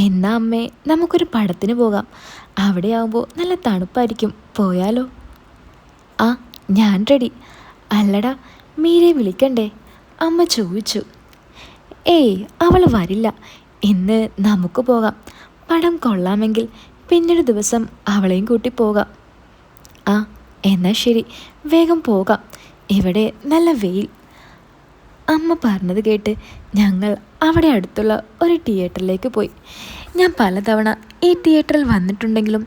എന്നാ അമ്മേ നമുക്കൊരു പടത്തിന് പോകാം. അവിടെയാവുമ്പോൾ നല്ല തണുപ്പായിരിക്കും, പോയാലോ? ആ, ഞാൻ റെഡി. അല്ലടാ, മീരെ വിളിക്കണ്ടേ? അമ്മ ചോദിച്ചു. ഏയ്, അവൾ വരില്ല. ഇന്ന് നമുക്ക് പോകാം. പടം കൊള്ളാമെങ്കിൽ പിന്നൊരു ദിവസം അവളെയും കൂട്ടി പോകാം. ആ, എന്നാൽ ശരി, വേഗം പോകാം. ഇവിടെ നല്ല വെയിൽ. അമ്മ പറഞ്ഞത് കേട്ട് ഞങ്ങൾ അവിടെ അടുത്തുള്ള ഒരു തിയേറ്ററിലേക്ക് പോയി. ഞാൻ പലതവണ ഈ തിയേറ്ററിൽ വന്നിട്ടുണ്ടെങ്കിലും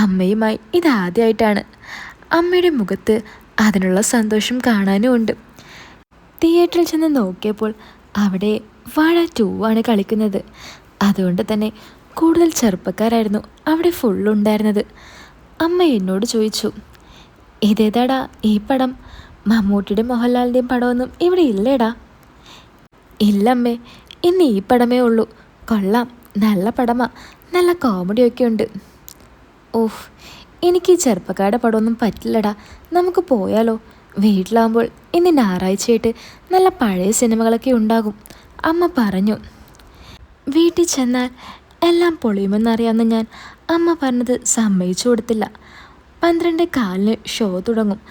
അമ്മയുമായി ഇതാദ്യമായിട്ടാണ്. അമ്മയുടെ മുഖത്ത് അതിനുള്ള സന്തോഷം കാണാനും ഉണ്ട്. തിയേറ്ററിൽ ചെന്ന് നോക്കിയപ്പോൾ അവിടെ വാഴ 2 ആണ് കളിക്കുന്നത്. അതുകൊണ്ട് തന്നെ കൂടുതൽ ചെറുപ്പക്കാരായിരുന്നു അവിടെ ഫുള്ളുണ്ടായിരുന്നത്. അമ്മ എന്നോട് ചോദിച്ചു, ഇതേതാടാ ഈ പടം? മമ്മൂട്ടിയുടെയും മോഹൻലാലിൻ്റെയും പടമൊന്നും ഇവിടെ ഇല്ലേടാ? ഇല്ലമ്മേ, ഇന്ന് ഈ പടമേ ഉള്ളൂ. കൊള്ളാം, നല്ല പടമാ, നല്ല കോമഡിയൊക്കെ ഉണ്ട്. ഓഹ്, എനിക്ക് ഈ ചെറുപ്പക്കാരുടെ പടമൊന്നും പറ്റില്ലടാ. നമുക്ക് പോയാലോ? വീട്ടിലാകുമ്പോൾ ഇന്ന് ഞായറാഴ്ചയായിട്ട് നല്ല പഴയ സിനിമകളൊക്കെ ഉണ്ടാകും, അമ്മ പറഞ്ഞു. വീട്ടിൽ ചെന്നാൽ എല്ലാം പൊളിയുമെന്നറിയാവുന്ന ഞാൻ അമ്മ പറഞ്ഞത് സമ്മതിച്ചു കൊടുത്തില്ല. 12:15 ഷോ തുടങ്ങും.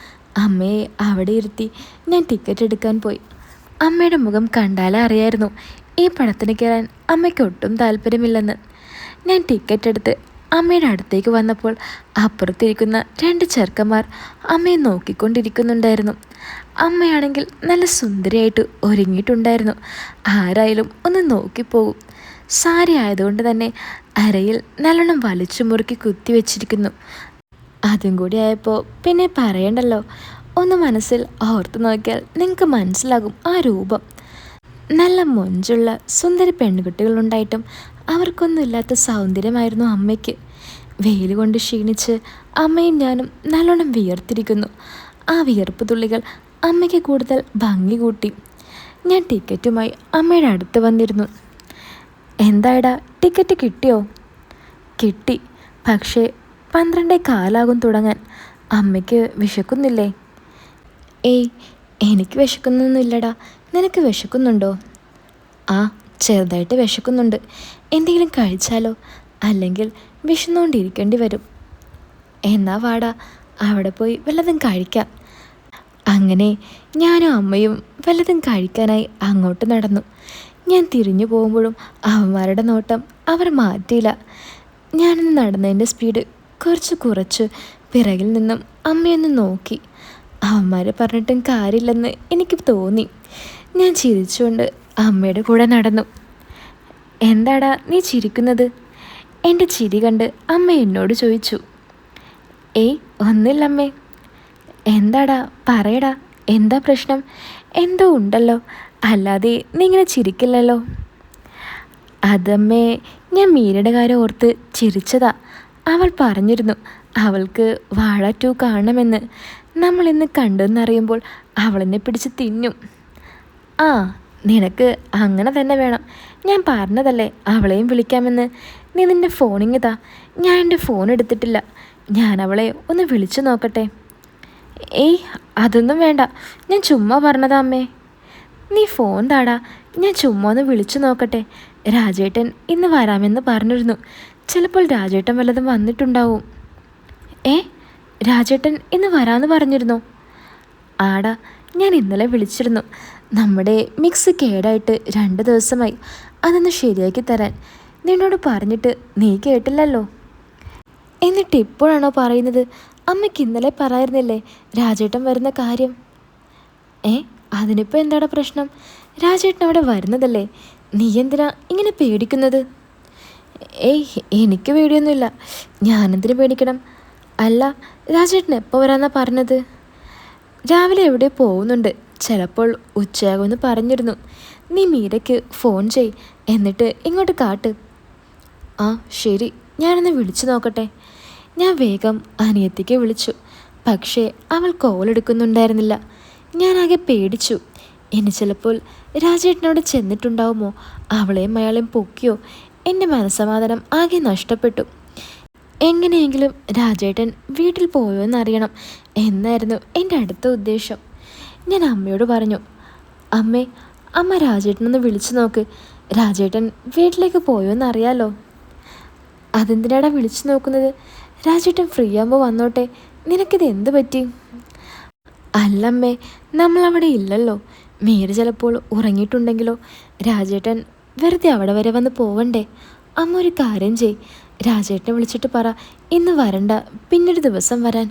അമ്മയെ അവിടെ ഇരുത്തി ഞാൻ ടിക്കറ്റ് എടുക്കാൻ പോയി. അമ്മയുടെ മുഖം കണ്ടാലേ അറിയായിരുന്നു ഈ പടത്തിന് കയറാൻ അമ്മയ്ക്ക് ഒട്ടും താല്പര്യമില്ലെന്ന്. ഞാൻ ടിക്കറ്റ് എടുത്ത് അമ്മയുടെ അടുത്തേക്ക് വന്നപ്പോൾ അപ്പുറത്തിരിക്കുന്ന 2 ചെറുക്കന്മാർ അമ്മയെ നോക്കിക്കൊണ്ടിരിക്കുന്നുണ്ടായിരുന്നു. അമ്മയാണെങ്കിൽ നല്ല സുന്ദരിയായിട്ട് ഒരുങ്ങിയിട്ടുണ്ടായിരുന്നു. ആരായാലും ഒന്ന് നോക്കിപ്പോകും. സാരി ആയതുകൊണ്ട് തന്നെ അരയിൽ നല്ലോണം വലിച്ചു മുറുക്കി കുത്തിവെച്ചിരിക്കുന്നു. അതും കൂടി ആയപ്പോൾ പിന്നെ പറയണ്ടല്ലോ. ഒന്ന് മനസ്സിൽ ഓർത്ത് നോക്കിയാൽ നിങ്ങൾക്ക് മനസ്സിലാകും ആ രൂപം. നല്ല മൊഞ്ചുള്ള സുന്ദരി പെൺകുട്ടികളുണ്ടായിട്ടും അവർക്കൊന്നുമില്ലാത്ത സൗന്ദര്യമായിരുന്നു അമ്മയ്ക്ക്. വെയിൽ കൊണ്ട് ക്ഷീണിച്ച് അമ്മയും ഞാനും നല്ലോണം വിയർത്തിരിക്കുന്നു. ആ വിയർപ്പ് തുള്ളികൾ അമ്മയ്ക്ക് കൂടുതൽ ഭംഗി കൂട്ടി. ഞാൻ ടിക്കറ്റുമായി അമ്മയുടെ അടുത്ത് വന്നിരുന്നു. എന്തായടാ, ടിക്കറ്റ് കിട്ടിയോ? കിട്ടി, പക്ഷേ 12:15 തുടങ്ങാൻ. അമ്മയ്ക്ക് വിശക്കുന്നില്ലേ? ഏയ്, എനിക്ക് വിശക്കുന്നൊന്നുമില്ലടാ. നിനക്ക് വിശക്കുന്നുണ്ടോ? ആ, ചെറുതായിട്ട് വിശക്കുന്നുണ്ട്. എന്തെങ്കിലും കഴിച്ചാലോ? അല്ലെങ്കിൽ വിശന്നുകൊണ്ടിരിക്കേണ്ടി വരും. എന്നാ വാടാ, അവിടെ പോയി വല്ലതും കഴിക്കാം. അങ്ങനെ ഞാനും അമ്മയും വല്ലതും കഴിക്കാനായി അങ്ങോട്ട് നടന്നു. ഞാൻ തിരിഞ്ഞു പോകുമ്പോഴും അവന്മാരുടെ നോട്ടം അവർ മാറ്റിയില്ല. ഞാനിന്ന് നടന്നതിൻ്റെ സ്പീഡ് കുറച്ച് പിറകിൽ നിന്നും അമ്മയൊന്ന് നോക്കി. അവന്മാർ പറഞ്ഞിട്ടും കാര്യമില്ലെന്ന് എനിക്ക് തോന്നി. ഞാൻ ചിരിച്ചുകൊണ്ട് അമ്മയുടെ കൂടെ നടന്നു. എന്താടാ നീ ചിരിക്കുന്നത്? എൻ്റെ ചിരി കണ്ട് അമ്മ എന്നോട് ചോദിച്ചു. ഏയ്, ഒന്നുമില്ലമ്മേ. എന്താടാ, പറയടാ, എന്താ പ്രശ്നം? എന്തോ ഉണ്ടല്ലോ, അല്ലാതെ നീ ഇങ്ങനെ ചിരിക്കില്ലല്ലോ. അതമ്മേ, ഞാൻ മീരയുടെ കാര്യം ഓർത്ത് ചിരിച്ചതാ. അവൾ പറഞ്ഞിരുന്നു അവൾക്ക് വാഴ 2 കാണണമെന്ന്. നമ്മളിന്ന് കണ്ടെന്നറിയുമ്പോൾ അവളെന്നെ പിടിച്ച് തിന്നും. ആ, നിനക്ക് അങ്ങനെ തന്നെ വേണം. ഞാൻ പറഞ്ഞതല്ലേ അവളെയും വിളിക്കാമെന്ന്. നീ നിൻ്റെ ഫോണിങ്ങിതാ. ഞാൻ എൻ്റെ ഫോൺ എടുത്തിട്ടില്ല. ഞാൻ അവളെ ഒന്ന് വിളിച്ചു നോക്കട്ടെ. ഏയ്, അതൊന്നും വേണ്ട, ഞാൻ ചുമ്മാ പറഞ്ഞതാ അമ്മേ. നീ ഫോൺ താടാ, ഞാൻ ചുമ്മാ ഒന്ന് വിളിച്ചു നോക്കട്ടെ. രാജേട്ടൻ ഇന്ന് വരാമെന്ന് പറഞ്ഞിരുന്നു. ചിലപ്പോൾ രാജേട്ടൻ വല്ലതും വന്നിട്ടുണ്ടാവും. ഏ, രാജേട്ടൻ ഇന്ന് വരാമെന്ന് പറഞ്ഞിരുന്നോ? ആടാ, ഞാൻ ഇന്നലെ വിളിച്ചിരുന്നു. നമ്മുടെ മിക്സ് കേടായിട്ട് 2 ദിവസമായി. അതൊന്ന് ശരിയാക്കി തരാൻ. നിന്നോട് പറഞ്ഞിട്ട് നീ കേട്ടില്ലല്ലോ. എന്നിട്ട് ഇപ്പോഴാണോ പറയുന്നത്? അമ്മയ്ക്ക് ഇന്നലെ പറയായിരുന്നില്ലേ രാജേട്ടൻ വരുന്ന കാര്യം? ഏ, അതിനിപ്പോൾ എന്താടാ പ്രശ്നം? രാജേട്ടൻ അവിടെ വരുന്നതല്ലേ. നീ എന്തിനാ ഇങ്ങനെ പേടിക്കുന്നത്? ഏയ്, എനിക്ക് പേടിയൊന്നുമില്ല. ഞാനെന്തിനു പേടിക്കണം? അല്ല, രാജേട്ടൻ എപ്പോൾ വരാമെന്നാണ് പറഞ്ഞത്? രാവിലെ എവിടെ പോകുന്നുണ്ട്. ചിലപ്പോൾ ഉച്ചയാകുമെന്ന് പറഞ്ഞിരുന്നു. നീ മീരയ്ക്ക് ഫോൺ ചെയ്, എന്നിട്ട് ഇങ്ങോട്ട് കാട്ട്. ആ, ശരി, ഞാനൊന്ന് വിളിച്ചു നോക്കട്ടെ. ഞാൻ വേഗം അനിയത്തിക്ക് വിളിച്ചു. പക്ഷേ അവൾ കോൾ എടുക്കുന്നുണ്ടായിരുന്നില്ല. ഞാനാകെ പേടിച്ചു. ഇനി ചിലപ്പോൾ രാജേട്ടനോട് ചെന്നിട്ടുണ്ടാവുമോ? അവളെയും അയാളെയും പൊക്കിയോ? എൻ്റെ മനസ്സമാധാനം ആകെ നഷ്ടപ്പെട്ടു. എങ്ങനെയെങ്കിലും രാജേട്ടൻ വീട്ടിൽ പോയോ എന്നറിയണം എന്നായിരുന്നു എൻ്റെ അടുത്ത ഉദ്ദേശം. ഞാൻ അമ്മയോട് പറഞ്ഞു, അമ്മ രാജേട്ടനൊന്ന് വിളിച്ചു നോക്ക്. രാജേട്ടൻ വീട്ടിലേക്ക് പോയോ എന്നറിയാലോ. അതെന്തിനാടാ വിളിച്ചു നോക്കുന്നത്? രാജേട്ടൻ ഫ്രീ ആകുമ്പോൾ വന്നോട്ടെ. നിനക്കിത് എന്ത് പറ്റി? അല്ലമ്മേ, നമ്മളവിടെ ഇല്ലല്ലോ. മീര ചിലപ്പോൾ ഉറങ്ങിയിട്ടുണ്ടെങ്കിലോ? രാജേട്ടൻ വെറുതെ അവിടെ വരെ വന്ന് പോവണ്ടേ? അമ്മ ഒരു കാര്യം ചെയ്, രാജേട്ടനെ വിളിച്ചിട്ട് പറ ഇന്ന് വരണ്ട, പിന്നൊരു ദിവസം വരാൻ.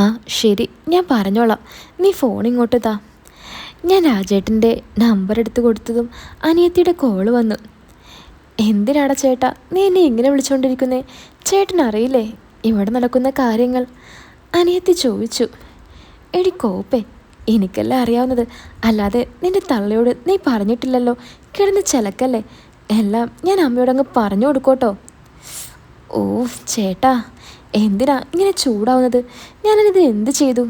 ആ ശരി, ഞാൻ പറഞ്ഞോളാം. നീ ഫോൺ ഇങ്ങോട്ട് താ. ഞാൻ രാജേട്ടൻ്റെ നമ്പർ എടുത്ത് കൊടുത്തതും അനിയത്തിയുടെ കോള് വന്നു. എന്തിനാടാ ചേട്ടാ നീ എന്നെ ഇങ്ങനെ വിളിച്ചുകൊണ്ടിരിക്കുന്നേ? ചേട്ടൻ അറിയില്ലേ ഇവിടെ നടക്കുന്ന കാര്യങ്ങൾ? അനിയത്തി ചോദിച്ചു. എടി കോപ്പേ, എനിക്കെല്ലാം അറിയാവുന്നത്, അല്ലാതെ നിന്റെ തള്ളയോട് നീ പറഞ്ഞിട്ടില്ലല്ലോ. കിടന്ന് ചിലക്കല്ലേ. എല്ലാം ഞാൻ അമ്മയോടങ്ങ് പറഞ്ഞു കൊടുക്കോട്ടോ. ഓ ചേട്ടാ, എന്തിനാ ഇങ്ങനെ ചൂടാവുന്നത്? ഞാനത് എന്ത് ചെയ്തു?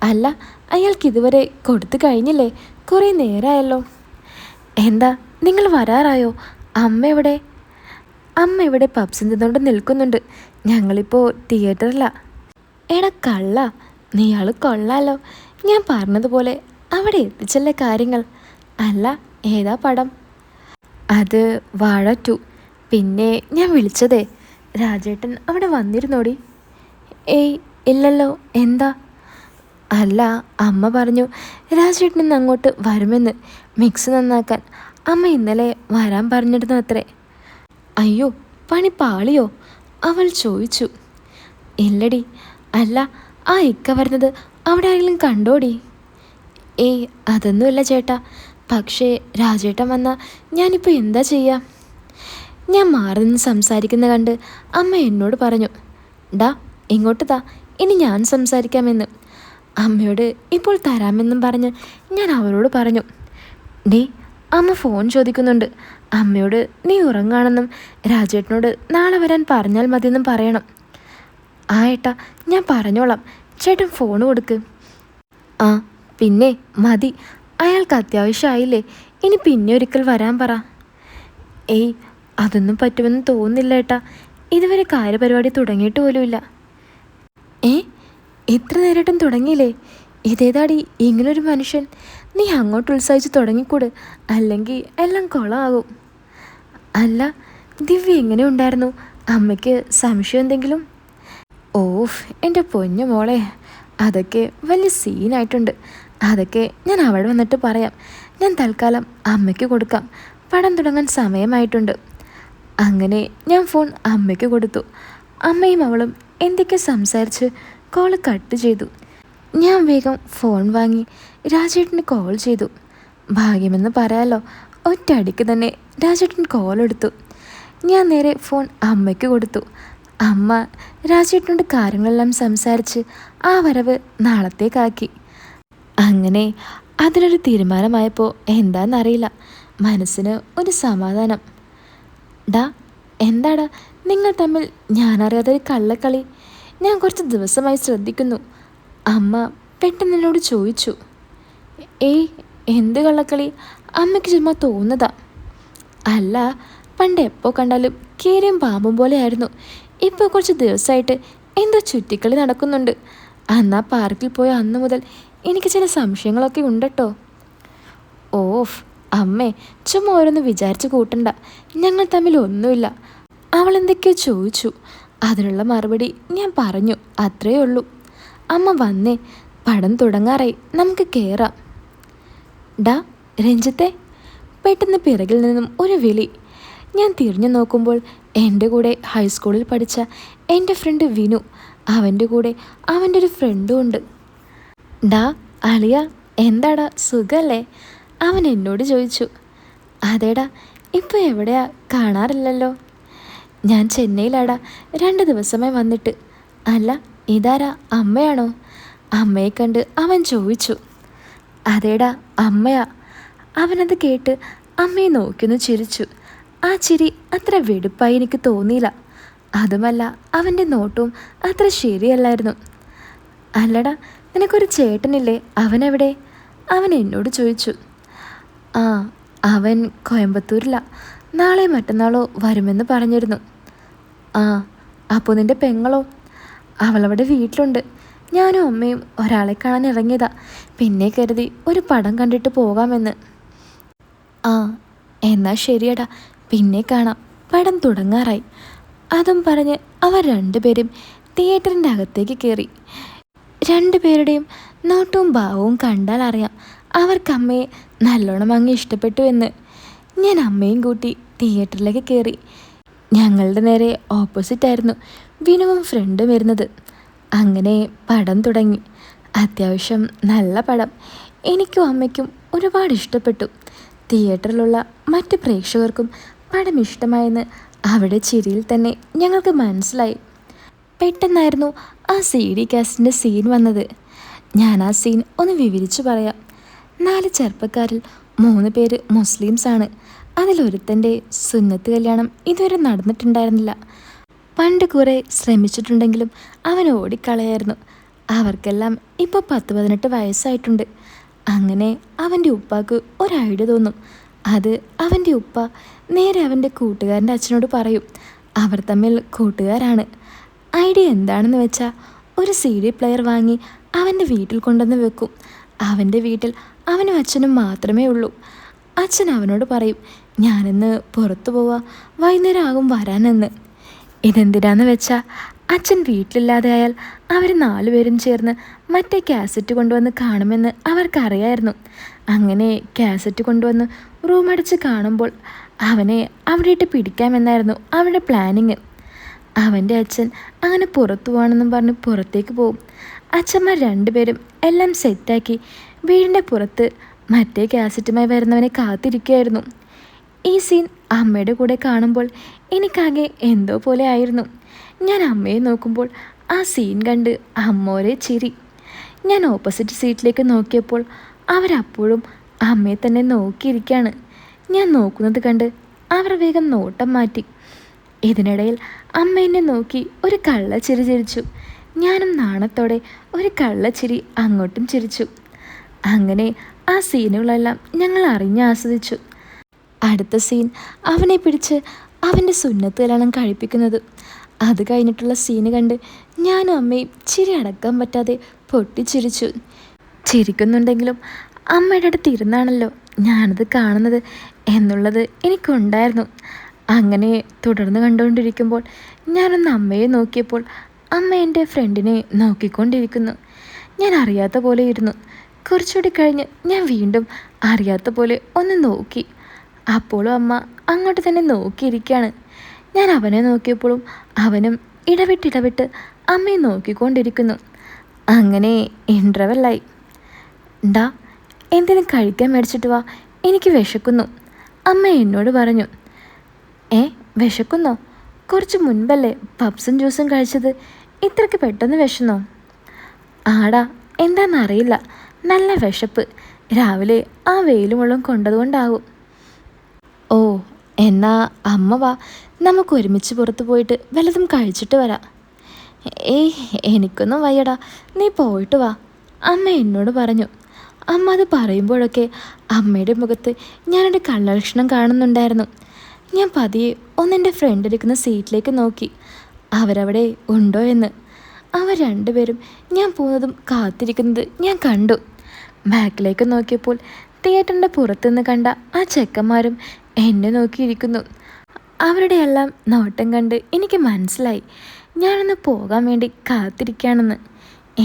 അല്ല, അയാൾക്ക് ഇതുവരെ കൊടുത്തു കഴിഞ്ഞില്ലേ? കുറേ നേരമായല്ലോ. എന്താ നിങ്ങൾ വരാറായോ? അമ്മ എവിടെ? അമ്മ ഇവിടെ പപ്സും തിന്നുകൊണ്ട് നിൽക്കുന്നുണ്ട്. ഞങ്ങളിപ്പോൾ തിയേറ്ററിലാണ്. എടാ കള്ള, നീയാൾ കൊള്ളാലോ. ഞാൻ പറഞ്ഞതുപോലെ അവിടെ എത്തിച്ചല്ലേ കാര്യങ്ങൾ. അല്ല, ഏതാ പടം? അത് വാഴ 2. പിന്നെ ഞാൻ വിളിച്ചതേ, രാജേട്ടൻ അവിടെ വന്നിരുന്നോടി? ഏയ് ഇല്ലല്ലോ. എന്താ? അല്ല, അമ്മ പറഞ്ഞു രാജേട്ടൻ ഇന്ന് അങ്ങോട്ട് വരുമെന്ന്, മിക്സ് നന്നാക്കാൻ. അമ്മ ഇന്നലെ വരാൻ പറഞ്ഞിരുന്നു അത്രേ. അയ്യോ, പണി പാളിയോ? അവൾ ചോദിച്ചു. ഇല്ലടി. അല്ല, ആ ഇക്ക വരുന്നത് അവിടെ ആരെങ്കിലും കണ്ടോടി? ഏയ് അതൊന്നുമില്ല ചേട്ടാ. പക്ഷേ രാജേട്ടൻ വന്നാൽ ഞാനിപ്പോൾ എന്താ ചെയ്യുക? ഞാൻ മാറി നിന്ന് സംസാരിക്കുന്ന കണ്ട് അമ്മ എന്നോട് പറഞ്ഞു, ഡാ ഇങ്ങോട്ട് താ, ഇനി ഞാൻ സംസാരിക്കാമെന്ന്. അമ്മയോട് ഇപ്പോൾ തരാമെന്നും പറഞ്ഞ് ഞാൻ അവരോട് പറഞ്ഞു. ഡേ, അമ്മ ഫോൺ ചോദിക്കുന്നുണ്ട്. അമ്മയോട് നീ ഉറങ്ങാണെന്നും രാജേട്ടനോട് നാളെ വരാൻ പറഞ്ഞാൽ മതിയെന്നും പറയണം. ആ ഏട്ടാ, ഞാൻ പറഞ്ഞോളാം. ചേട്ടൻ ഫോൺ കൊടുക്ക്. ആ പിന്നെ മതി, അയാൾക്ക് അത്യാവശ്യമായില്ലേ. ഇനി പിന്നെ ഒരിക്കൽ വരാൻ പറ. ഏയ് അതൊന്നും പറ്റുമെന്ന് തോന്നുന്നില്ല ഏട്ടാ. ഇതുവരെ കാര്യപരിപാടി തുടങ്ങിയിട്ട് പോലുമില്ല. ഏ, ഇത്ര നേരിട്ടും തുടങ്ങിയില്ലേ? ഇതേതാടി ഇങ്ങനൊരു മനുഷ്യൻ? നീ അങ്ങോട്ട് ഉത്സാഹിച്ച് തുടങ്ങിക്കൂട്, അല്ലെങ്കിൽ എല്ലാം കൊളമാകും. അല്ല, ദിവ്യ എങ്ങനെ ഉണ്ടായിരുന്നു? അമ്മയ്ക്ക് സംശയം എന്തെങ്കിലും? ഓഫ് എൻ്റെ പൊന്നു മോളെ, അതൊക്കെ വലിയ സീനായിട്ടുണ്ട്. അതൊക്കെ ഞാൻ അവിടെ വന്നിട്ട് പറയാം. ഞാൻ തൽക്കാലം അമ്മയ്ക്ക് കൊടുക്കാം. പടം തുടങ്ങാൻ സമയമായിട്ടുണ്ട്. അങ്ങനെ ഞാൻ ഫോൺ അമ്മയ്ക്ക് കൊടുത്തു. അമ്മയും അവളും എന്തൊക്കെ സംസാരിച്ച് കോൾ കട്ട് ചെയ്തു. ഞാൻ വേഗം ഫോൺ വാങ്ങി രാജേട്ടന് കോൾ ചെയ്തു. ഭാഗ്യമെന്ന് പറയാലോ, ഒറ്റയടിക്ക് തന്നെ രാജേട്ടൻ കോൾ എടുത്തു. ഞാൻ നേരെ ഫോൺ അമ്മയ്ക്ക് കൊടുത്തു. അമ്മ രാജേട്ടനോട് കാര്യങ്ങളെല്ലാം സംസാരിച്ച് ആ വരവ് നാളത്തേക്കാക്കി. അങ്ങനെ അതിനൊരു തീരുമാനമായപ്പോൾ എന്താണെന്നറിയില്ല, മനസ്സിന് ഒരു സമാധാനം. ഡാ എന്താടാ നിങ്ങൾ തമ്മിൽ ഞാനറിയാതൊരു കള്ളക്കളി? ഞാൻ കുറച്ച് ദിവസമായി ശ്രദ്ധിക്കുന്നു. അമ്മ പെട്ടെന്ന് എന്നോട് ചോദിച്ചു. ഏയ് എന്ത് കള്ളക്കളി? അമ്മയ്ക്ക് ചുമ്മാ തോന്നുന്നതാ. അല്ല, പണ്ട് എപ്പോൾ കണ്ടാലും കീരിയും പാമ്പും പോലെയായിരുന്നു. ഇപ്പോൾ കുറച്ച് ദിവസമായിട്ട് എന്തോ ചുറ്റിക്കളി നടക്കുന്നുണ്ട്. അന്നാ പാർക്കിൽ പോയ അന്ന് മുതൽ എനിക്ക് ചില സംശയങ്ങളൊക്കെ ഉണ്ടട്ടോ. ഓഫ് അമ്മേ, ചുമ്മാ ഓരോന്ന് വിചാരിച്ച് കൂട്ടണ്ട. ഞങ്ങൾ തമ്മിൽ ഒന്നുമില്ല. അവൾ എന്തൊക്കെയോ ചോദിച്ചു. അതിനുള്ള മറുപടി ഞാൻ പറഞ്ഞു, അത്രയേ ഉള്ളൂ. അമ്മ വന്നേ, പടം തുടങ്ങാറായി, നമുക്ക് കയറാം. ഡാ രഞ്ജിത്തെ, പെട്ടെന്ന് പിറകിൽ നിന്നും ഒരു വിളി. ഞാൻ തിരിഞ്ഞു നോക്കുമ്പോൾ എൻ്റെ കൂടെ ഹൈസ്കൂളിൽ പഠിച്ച എൻ്റെ ഫ്രണ്ട് വിനു, അവൻ്റെ കൂടെ അവൻ്റെ ഒരു ഫ്രണ്ടും ഉണ്ട്. ഡാ അളിയ, എന്താടാ സുഖല്ലേ? അവൻ എന്നോട് ചോദിച്ചു. അതേടാ, ഇപ്പോൾ എവിടെയാ, കാണാറില്ലല്ലോ. ഞാൻ ചെന്നൈയിലാടാ, 2 ദിവസമായി വന്നിട്ട്. അല്ല, ഇതാരാ, അമ്മയാണോ? അമ്മയെ കണ്ട് അവൻ ചോദിച്ചു. അതേടാ അമ്മയാ. അവനത് കേട്ട് അമ്മയെ നോക്കിയൊന്ന് ചിരിച്ചു. ആ ചിരി അത്ര വെടുപ്പായി എനിക്ക് തോന്നിയില്ല. അതുമല്ല, അവൻ്റെ നോട്ടവും അത്ര ശരിയല്ലായിരുന്നു. അല്ലടാ, നിനക്കൊരു ചേട്ടനില്ലേ, അവനെവിടെ? അവൻ എന്നോട് ചോദിച്ചു. ആ, അവൻ കോയമ്പത്തൂരിലാണ്. നാളെ മറ്റന്നാളോ വരുമെന്ന് പറഞ്ഞിരുന്നു. ആ, അപ്പോൾ നിൻ്റെ പെങ്ങളോ? അവളവിടെ വീട്ടിലുണ്ട്. ഞാനും അമ്മയും ഒരാളെ കാണാൻ ഇറങ്ങിയതാ. പിന്നെ കരുതി ഒരു പടം കണ്ടിട്ട് പോകാമെന്ന്. ആ എന്നാൽ ശരിയടാ, പിന്നെ കാണാം. പടം തുടങ്ങാറായി. അതും പറഞ്ഞ് അവർ രണ്ടുപേരും തിയേറ്ററിൻ്റെ അകത്തേക്ക് കയറി. രണ്ടുപേരുടെയും നോട്ടവും ഭാവവും കണ്ടാൽ അറിയാം അവർക്ക് അമ്മയെ നല്ലോണം അങ്ങ് ഇഷ്ടപ്പെട്ടു എന്ന്. ഞാൻ അമ്മയും കൂട്ടി തിയേറ്ററിലേക്ക് കയറി. ഞങ്ങളുടെ നേരെ ഓപ്പോസിറ്റായിരുന്നു വിനുവും ഫ്രണ്ടും വരുന്നത്. അങ്ങനെ പടം തുടങ്ങി. അത്യാവശ്യം നല്ല പടം. എനിക്കും അമ്മയ്ക്കും ഒരുപാട് ഇഷ്ടപ്പെട്ടു. തിയേറ്ററിലുള്ള മറ്റ് പ്രേക്ഷകർക്കും പടം ഇഷ്ടമായെന്ന് അവിടെ ചിരിയിൽ തന്നെ ഞങ്ങൾക്ക് മനസ്സിലായി. പെട്ടെന്നായിരുന്നു ആ CD കാസറ്റിൻ്റെ സീൻ വന്നത്. ഞാൻ ആ സീൻ ഒന്ന് വിവരിച്ചു പറയാം. 4 ചെറുപ്പക്കാരിൽ 3 പേര് മുസ്ലിംസാണ്. അതിലൊരുത്തൻ്റെ സുന്നത്ത് കല്യാണം ഇതുവരെ നടന്നിട്ടുണ്ടായിരുന്നില്ല. പണ്ട് കുറേ ശ്രമിച്ചിട്ടുണ്ടെങ്കിലും അവൻ ഓടിക്കളയായിരുന്നു. അവർക്കെല്ലാം ഇപ്പോൾ 10-18 വയസ്സായിട്ടുണ്ട്. അങ്ങനെ അവൻ്റെ ഉപ്പാക്ക് ഒരു ഐഡിയ തോന്നും. അത് അവൻ്റെ ഉപ്പ നേരെ അവൻ്റെ കൂട്ടുകാരൻ്റെ അച്ഛനോട് പറയും. അവർ തമ്മിൽ കൂട്ടുകാരാണ്. ഐഡിയ എന്താണെന്ന് വെച്ചാൽ ഒരു CD പ്ലെയർ വാങ്ങി അവൻ്റെ വീട്ടിൽ കൊണ്ടുവന്ന് വെക്കും. അവൻ്റെ വീട്ടിൽ അവനും അച്ഛനും മാത്രമേ ഉള്ളൂ. അച്ഛൻ അവനോട് പറയും, ഞാനിന്ന് പുറത്തു പോവാം, വൈകുന്നേരം ആകും വരാനെന്ന്. ഇതെന്തിനാന്ന് വെച്ചാൽ അച്ഛൻ വീട്ടിലില്ലാതെയായാൽ അവർ 4 പേരും ചേർന്ന് മറ്റേ കാസറ്റ് കൊണ്ടുവന്ന് കാണുമെന്ന് അവർക്കറിയായിരുന്നു. അങ്ങനെ കാസറ്റ് കൊണ്ടുവന്ന് റൂമടച്ച് കാണുമ്പോൾ അവനെ അവിടെ ഇട്ട് പിടിക്കാമെന്നായിരുന്നു അവരുടെ പ്ലാനിങ്. അവൻ്റെ അച്ഛൻ അങ്ങനെ പുറത്തു പോകണമെന്നും പറഞ്ഞ് പുറത്തേക്ക് പോകും. അച്ഛന്മാർ 2 പേരും എല്ലാം സെറ്റാക്കി വീടിൻ്റെ പുറത്ത് മറ്റേ കാസറ്റുമായി വരുന്നവനെ കാത്തിരിക്കുകയായിരുന്നു. ഈ സീൻ അമ്മയുടെ കൂടെ കാണുമ്പോൾ എനിക്കാകെ എന്തോ പോലെ ആയിരുന്നു. ഞാൻ അമ്മയെ നോക്കുമ്പോൾ ആ സീൻ കണ്ട് അമ്മോരെ ചിരി. ഞാൻ ഓപ്പോസിറ്റ് സീറ്റിലേക്ക് നോക്കിയപ്പോൾ അവരപ്പോഴും അമ്മയെ തന്നെ നോക്കിയിരിക്കുകയാണ്. ഞാൻ നോക്കുന്നത് കണ്ട് അവർ വേഗം നോട്ടം മാറ്റി. ഇതിനിടയിൽ അമ്മ എന്നെ നോക്കി ഒരു കള്ളച്ചിരി ചിരിച്ചു. ഞാനും നാണത്തോടെ ഒരു കള്ളച്ചിരി അങ്ങോട്ടും ചിരിച്ചു. അങ്ങനെ ആ സീനുകളെല്ലാം ഞങ്ങൾ അറിഞ്ഞ് ആസ്വദിച്ചു. അടുത്ത സീൻ അവനെ പിടിച്ച് അവൻ്റെ സുന്നത്ത് കല്യാണം കഴിപ്പിക്കുന്നത്. അത് കഴിഞ്ഞിട്ടുള്ള സീന് കണ്ട് ഞാനും അമ്മയും ചിരി അടക്കാൻ പറ്റാതെ പൊട്ടിച്ചിരിച്ചു. ചിരിക്കുന്നുണ്ടെങ്കിലും അമ്മയുടെ അടുത്ത് ഇരുന്നാണല്ലോ ഞാനത് കാണുന്നത് എന്നുള്ളത് എനിക്കുണ്ടായിരുന്നു. അങ്ങനെ തുടർന്ന് കണ്ടുകൊണ്ടിരിക്കുമ്പോൾ ഞാനൊന്ന് അമ്മയെ നോക്കിയപ്പോൾ അമ്മ എൻ്റെ ഫ്രണ്ടിനെ നോക്കിക്കൊണ്ടിരിക്കുന്നു. ഞാൻ അറിയാത്ത പോലെ ഇരുന്നു. കുറച്ചുകൂടി കഴിഞ്ഞ് ഞാൻ വീണ്ടും അറിയാത്ത പോലെ ഒന്ന് നോക്കി. അപ്പോഴും അമ്മ അങ്ങോട്ട് തന്നെ നോക്കിയിരിക്കുകയാണ്. ഞാൻ അവനെ നോക്കിയപ്പോഴും അവനും ഇടവിട്ട് അമ്മയെ നോക്കിക്കൊണ്ടിരിക്കുന്നു. അങ്ങനെ ഇൻ്റർവെല്ലായി. ഡാ, എന്തെങ്കിലും കഴിക്കാൻ മേടിച്ചിട്ട് വാ, എനിക്ക് വിശക്കുന്നു, അമ്മ എന്നോട് പറഞ്ഞു. വിശക്കുന്നോ? കുറച്ച് മുൻപല്ലേ പപ്സും ജ്യൂസും കഴിച്ചത്, ഇത്രയ്ക്ക് പെട്ടെന്ന് വിശന്നോ? ആടാ, എന്താണെന്നറിയില്ല, നല്ല വിശപ്പ്. രാവിലെ ആ വെയിലും വെള്ളം കൊണ്ടതുകൊണ്ടാവും. ഓ, എന്നാ അമ്മ വാ, നമുക്ക് ഒരുമിച്ച് പുറത്ത് പോയിട്ട് വല്ലതും കഴിച്ചിട്ട് വരാം. എനിക്കൊന്നും വയ്യടാ, നീ പോയിട്ട് വാ, അമ്മ എന്നോട് പറഞ്ഞു. അമ്മ അത് പറയുമ്പോഴൊക്കെ അമ്മയുടെ മുഖത്ത് ഞാനൊരു കള്ളലക്ഷണം കാണുന്നുണ്ടായിരുന്നു. ഞാൻ പതിയെ ഒന്നെൻ്റെ ഫ്രണ്ട് ഇരിക്കുന്ന സീറ്റിലേക്ക് നോക്കി, അവരവിടെ ഉണ്ടോ എന്ന്. അവർ 2 പേരും ഞാൻ പോകുന്നതും കാത്തിരിക്കുന്നത് ഞാൻ കണ്ടു. ബാക്കിലേക്ക് നോക്കിയപ്പോൾ തിയേറ്ററിൻ്റെ പുറത്തുനിന്ന് കണ്ട ആ ചെക്കന്മാരും എന്നെ നോക്കിയിരിക്കുന്നു. അവരുടെ എല്ലാം നോട്ടം കണ്ട് എനിക്ക് മനസ്സിലായി ഞാനൊന്ന് പോകാൻ വേണ്ടി കാത്തിരിക്കുകയാണെന്ന്.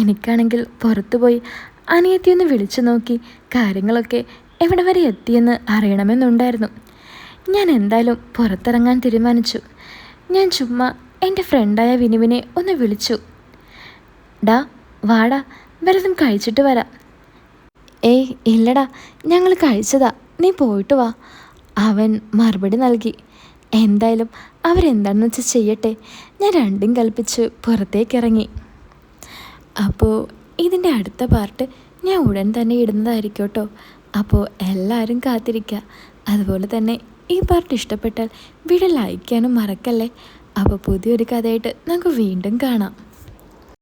എനിക്കാണെങ്കിൽ പുറത്തുപോയി അനിയത്തിയൊന്ന് വിളിച്ചു നോക്കി കാര്യങ്ങളൊക്കെ എവിടെ വരെ എത്തിയെന്ന് അറിയണമെന്നുണ്ടായിരുന്നു. ഞാൻ എന്തായാലും പുറത്തിറങ്ങാൻ തീരുമാനിച്ചു. ഞാൻ ചുമ്മാ എൻ്റെ ഫ്രണ്ടായ വിനുവിനെ ഒന്ന് വിളിച്ചു. ഡാ, വാടാ, വല്ലതും കഴിച്ചിട്ട് വരാം. ഇല്ലടാ, ഞങ്ങൾ കഴിച്ചതാ, നീ പോയിട്ട് വാ, അവൻ മറുപടി നൽകി. എന്തായാലും അവരെന്താണെന്ന് വെച്ചാൽ ചെയ്യട്ടെ. ഞാൻ രണ്ടും കൽപ്പിച്ച് പുറത്തേക്കിറങ്ങി. അപ്പോൾ ഇതിൻ്റെ അടുത്ത പാർട്ട് ഞാൻ ഉടൻ തന്നെ ഇടുന്നതായിരിക്കും കേട്ടോ. അപ്പോൾ എല്ലാവരും കാത്തിരിക്കുക. അതുപോലെ തന്നെ ഈ പാർട്ട് ഇഷ്ടപ്പെട്ടാൽ വീഡിയോ ലൈക്ക് ചെയ്യാനും മറക്കല്ലേ. അപ്പോൾ പുതിയൊരു കഥയായിട്ട് നമുക്ക് വീണ്ടും കാണാം.